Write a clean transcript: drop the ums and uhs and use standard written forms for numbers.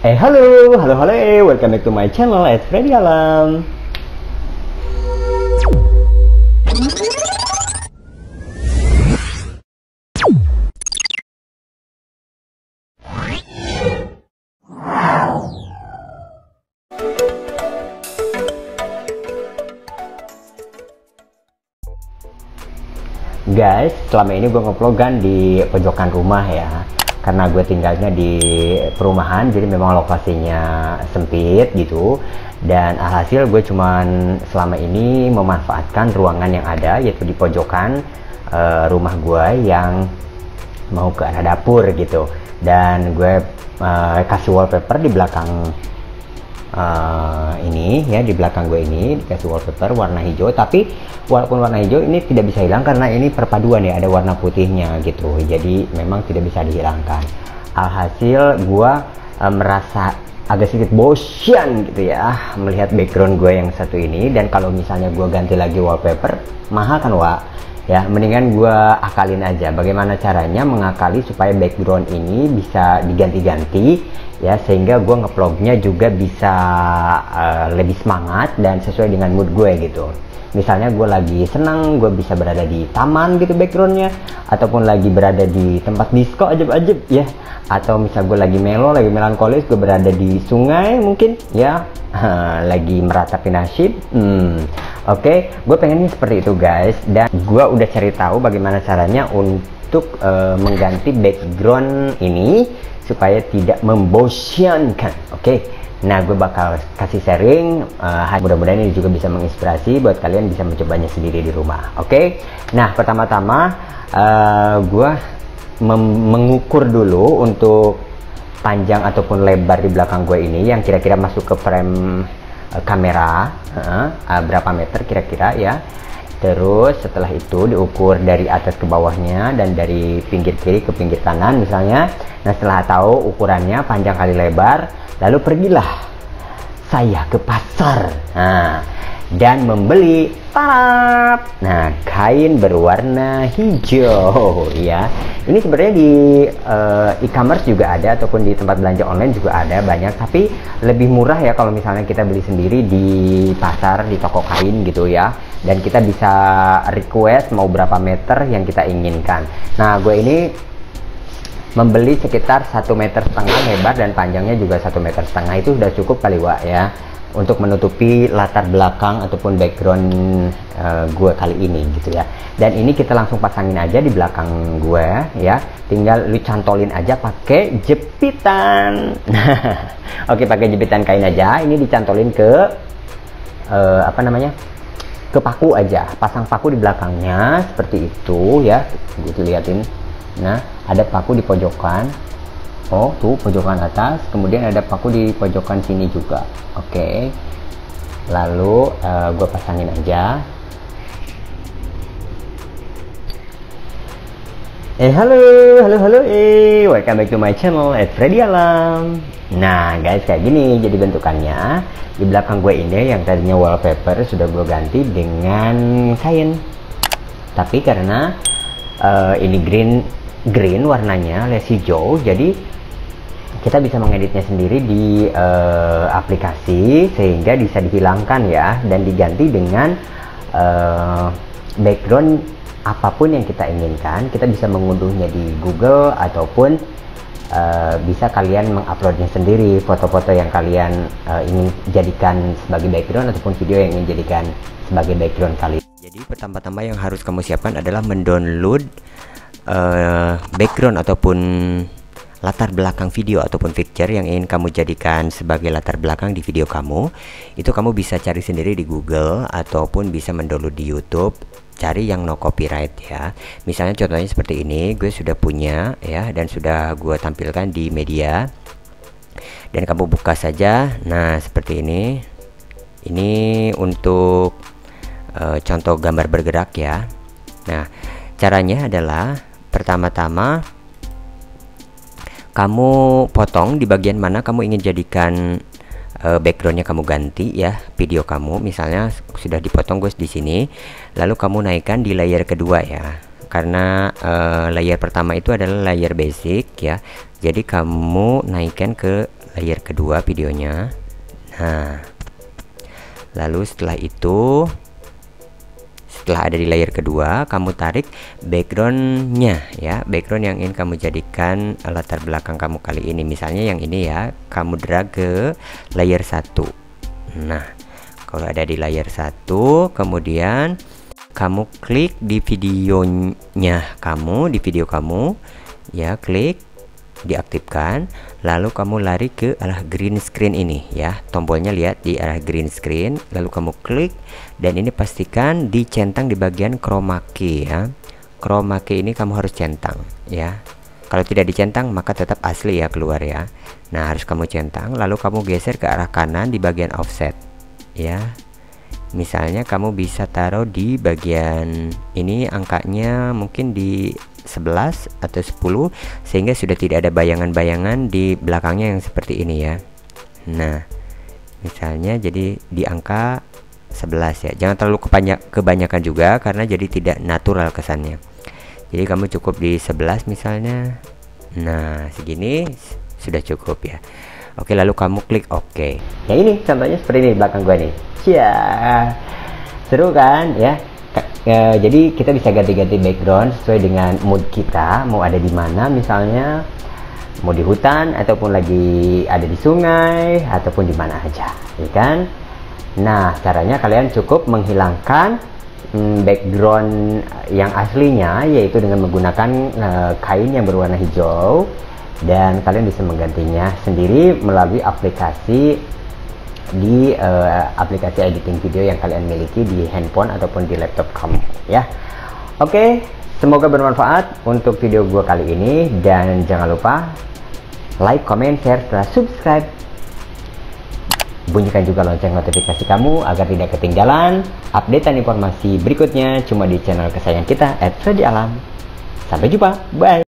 Halo, welcome back to my channel at Freddy Alam. Guys, selama ini gue ngevlogan di pojokan rumah ya, karena gue tinggalnya di perumahan, jadi memang lokasinya sempit gitu. Dan alhasil gue cuman selama ini memanfaatkan ruangan yang ada, yaitu di pojokan rumah gue yang mau ke arah dapur gitu. Dan gue kasih wallpaper di belakang ini ya, di belakang gue ini dikasih wallpaper warna hijau. Tapi walaupun warna hijau ini tidak bisa hilang karena ini perpaduan ya, ada warna putihnya gitu, jadi memang tidak bisa dihilangkan. Alhasil gue merasa agak sedikit bosan gitu ya melihat background gue yang satu ini. Dan kalau misalnya gue ganti lagi wallpaper mahal kan Wak ya, mendingan gue akalin aja bagaimana caranya mengakali supaya background ini bisa diganti-ganti ya, sehingga gue ngevlognya juga bisa lebih semangat dan sesuai dengan mood gue gitu. Misalnya gue lagi senang, gue bisa berada di taman gitu backgroundnya, ataupun lagi berada di tempat disco ajeb-ajeb ya, atau misal gue lagi melo, lagi melankolis, gue berada di sungai mungkin ya, lagi meratapi nasib. Oke, gue pengennya seperti itu guys. Dan gue udah cari tahu bagaimana caranya untuk mengganti background ini supaya tidak membosankan. Oke. Nah, gue bakal kasih sharing, mudah-mudahan ini juga bisa menginspirasi buat kalian bisa mencobanya sendiri di rumah. Oke. Nah, pertama-tama gue mengukur dulu untuk panjang ataupun lebar di belakang gue ini yang kira-kira masuk ke frame kamera, berapa meter kira-kira ya. Terus setelah itu diukur dari atas ke bawahnya dan dari pinggir kiri ke pinggir kanan misalnya. Nah, setelah tahu ukurannya panjang kali lebar, lalu pergilah saya ke pasar dan membeli kain berwarna hijau ya. Ini sebenarnya di e-commerce juga ada, ataupun di tempat belanja online juga ada banyak, tapi lebih murah ya kalau misalnya kita beli sendiri di pasar, di toko kain gitu ya. Dan kita bisa request mau berapa meter yang kita inginkan. Nah, gue ini membeli sekitar 1,5 meter lebar dan panjangnya juga 1,5 meter. Itu sudah cukup kali Wak ya, untuk menutupi latar belakang ataupun background gue kali ini gitu ya. Dan ini kita langsung pasangin aja di belakang gue ya, tinggal lu cantolin aja pakai jepitan. Oke, pakai jepitan kain aja. Ini dicantolin ke ke paku aja, pasang paku di belakangnya seperti itu ya. Gue liatin. Nah, ada paku di pojokan. Oh, tuh pojokan atas. Kemudian ada paku di pojokan sini juga. Oke. Lalu gue pasangin aja. Halo, welcome back to my channel at Freddy Alam. Nah guys, kayak gini jadi bentukannya. Di belakang gue ini yang tadinya wallpaper sudah gue ganti dengan kain. Tapi karena ini green warnanya, les hijau, jadi kita bisa mengeditnya sendiri di aplikasi sehingga bisa dihilangkan ya, dan diganti dengan background apapun yang kita inginkan. Kita bisa mengunduhnya di Google ataupun bisa kalian menguploadnya sendiri, foto-foto yang kalian ingin jadikan sebagai background ataupun video yang ingin jadikan sebagai background kalian. Jadi pertama-tama yang harus kamu siapkan adalah mendownload background ataupun latar belakang video ataupun picture yang ingin kamu jadikan sebagai latar belakang di video kamu. Itu kamu bisa cari sendiri di Google ataupun bisa mendownload di YouTube. Cari yang no copyright ya. Misalnya contohnya seperti ini, gue sudah punya ya, dan sudah gue tampilkan di media. Dan kamu buka saja. Nah, seperti ini. Ini untuk contoh gambar bergerak ya. Nah, caranya adalah pertama-tama kamu potong di bagian mana kamu ingin jadikan backgroundnya, kamu ganti ya video kamu. Misalnya sudah dipotong guys di sini, lalu kamu naikkan di layer kedua ya, karena layer pertama itu adalah layer basic ya. Jadi kamu naikkan ke layer kedua videonya. Nah, lalu setelah itu, setelah ada di layer kedua, kamu tarik backgroundnya ya, background yang ingin kamu jadikan latar belakang kamu kali ini. Misalnya yang ini ya, kamu drag ke layer 1. Nah, kalau ada di layer 1, kemudian kamu klik di videonya kamu, di video kamu ya, klik, diaktifkan, lalu kamu lari ke arah green screen ini ya, tombolnya lihat di arah green screen, lalu kamu klik, dan ini pastikan dicentang di bagian chroma key ya. Chroma key ini kamu harus centang ya, kalau tidak dicentang maka tetap asli ya keluar ya. Nah, harus kamu centang, lalu kamu geser ke arah kanan di bagian offset ya. Misalnya kamu bisa taruh di bagian ini, angkanya mungkin di 11 atau 10, sehingga sudah tidak ada bayangan-bayangan di belakangnya yang seperti ini ya. Nah, misalnya jadi di angka 11 ya, jangan terlalu kebanyakan juga karena jadi tidak natural kesannya. Jadi kamu cukup di 11 misalnya. Nah, segini sudah cukup ya. Oke, lalu kamu klik OK. Ya, ini contohnya seperti ini belakang gua nih. Ya, seru kan ya. Jadi kita bisa ganti-ganti background sesuai dengan mood kita, mau ada di mana, misalnya mau di hutan ataupun lagi ada di sungai ataupun di mana aja, ya kan? Nah, caranya kalian cukup menghilangkan background yang aslinya, yaitu dengan menggunakan kain yang berwarna hijau, dan kalian bisa menggantinya sendiri melalui aplikasi di aplikasi editing video yang kalian miliki di handphone ataupun di laptop kamu ya. Oke, semoga bermanfaat untuk video gua kali ini, dan jangan lupa like, comment, share, serta subscribe. Bunyikan juga lonceng notifikasi kamu agar tidak ketinggalan updatean informasi berikutnya cuma di channel kesayangan kita @Freddy Alam. Sampai jumpa, bye.